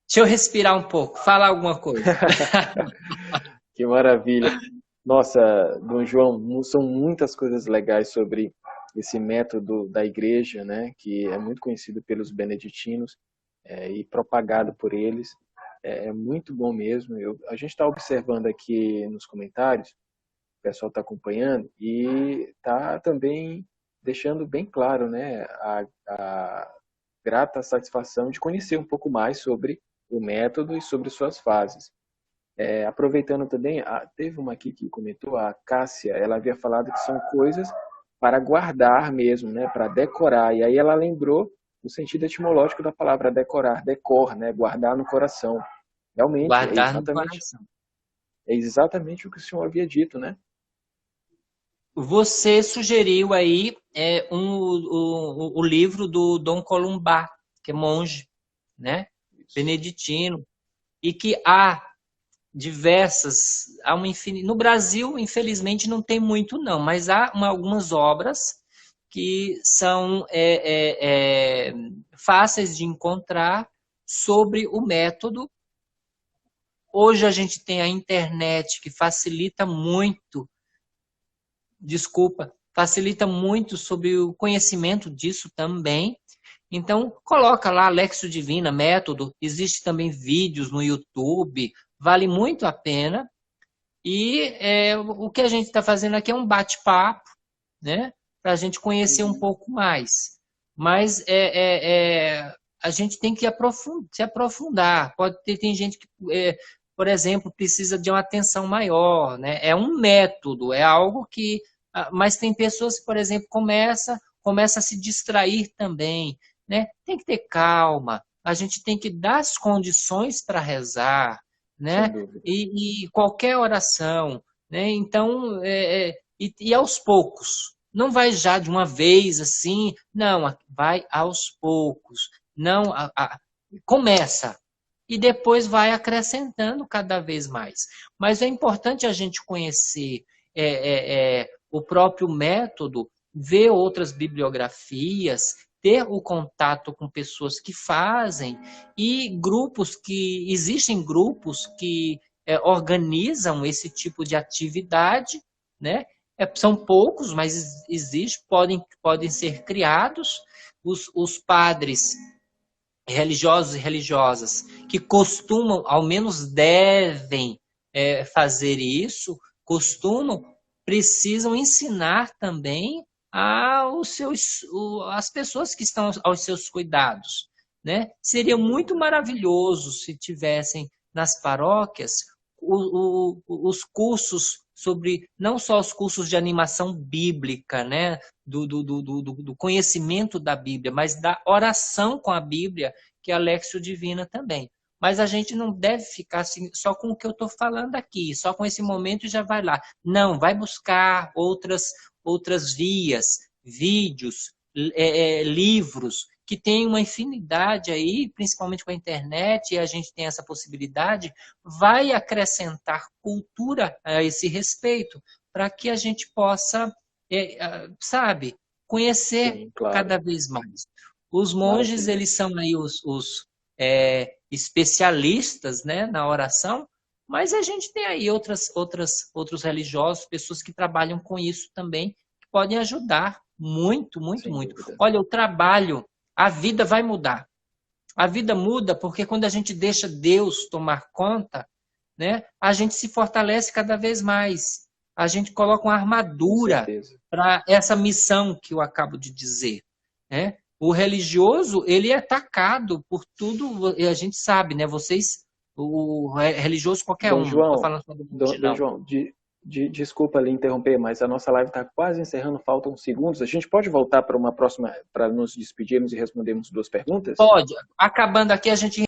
Deixa eu respirar um pouco, falar alguma coisa. Que maravilha. Nossa, Dom João, são muitas coisas legais sobre esse método da igreja, né, que é muito conhecido pelos beneditinos e propagado por eles. É muito bom mesmo. A gente está observando aqui nos comentários, o pessoal está acompanhando e está também deixando bem claro, né, a grata satisfação de conhecer um pouco mais sobre o método e sobre suas fases. Aproveitando também, teve uma aqui que comentou, a Cássia, ela havia falado que são coisas para guardar mesmo, né, para decorar. E aí ela lembrou o sentido etimológico da palavra decorar, decor, né, guardar no coração. Realmente, Guardar no coração. é exatamente o que o senhor havia dito, né? Você sugeriu aí o livro do Dom Columbar, que é monge, né? Beneditino, e que há no Brasil, infelizmente, não tem muito não, mas há algumas obras que são fáceis de encontrar sobre o método. Hoje a gente tem a internet que facilita muito sobre o conhecimento disso também. Então, coloca lá Lexio Divina, método, existe também vídeos no YouTube, vale muito a pena. E o que a gente está fazendo aqui é um bate-papo, né? Para a gente conhecer um pouco mais. Mas a gente tem que se aprofundar. Tem gente que, por exemplo, precisa de uma atenção maior, né? É um método, é algo que... Mas tem pessoas que, por exemplo, começa a se distrair também, né? Tem que ter calma, a gente tem que dar as condições para rezar, né? E qualquer oração, né? Então, e aos poucos, não vai já de uma vez assim, não, vai aos poucos, não, começa e depois vai acrescentando cada vez mais. Mas é importante a gente conhecer o próprio método, ver outras bibliografias, ter o contato com pessoas que fazem e existem grupos que organizam esse tipo de atividade, né? São poucos, mas podem ser criados. Os padres religiosos e religiosas que costumam, ao menos devem fazer isso, precisam ensinar também as pessoas que estão aos seus cuidados, né? Seria muito maravilhoso se tivessem nas paróquias os cursos sobre, não só os cursos de animação bíblica, né? Do conhecimento da Bíblia, mas da oração com a Bíblia, que é a Lexio Divina também. Mas a gente não deve ficar assim, só com o que eu estou falando aqui, só com esse momento e já vai lá. Não, vai buscar outras vias, vídeos, livros, que tem uma infinidade aí, principalmente com a internet, e a gente tem essa possibilidade, vai acrescentar cultura a esse respeito, para que a gente possa, conhecer Sim, claro. cada vez mais. Os monges, eles são aí os especialistas, né, na oração, mas a gente tem aí outros religiosos, pessoas que trabalham com isso também, que podem ajudar muito, muito, muito. Olha, o trabalho, a vida vai mudar. A vida muda porque quando a gente deixa Deus tomar conta, né, a gente se fortalece cada vez mais. A gente coloca uma armadura para essa missão que eu acabo de dizer, né? O religioso, ele é atacado por tudo, a gente sabe, né? O religioso qualquer Dom um. João, Tô falando sobre Dom João, desculpa lhe interromper, mas a nossa live está quase encerrando, faltam segundos. A gente pode voltar para uma próxima, para nos despedirmos e respondermos duas perguntas? Pode. Acabando aqui, a gente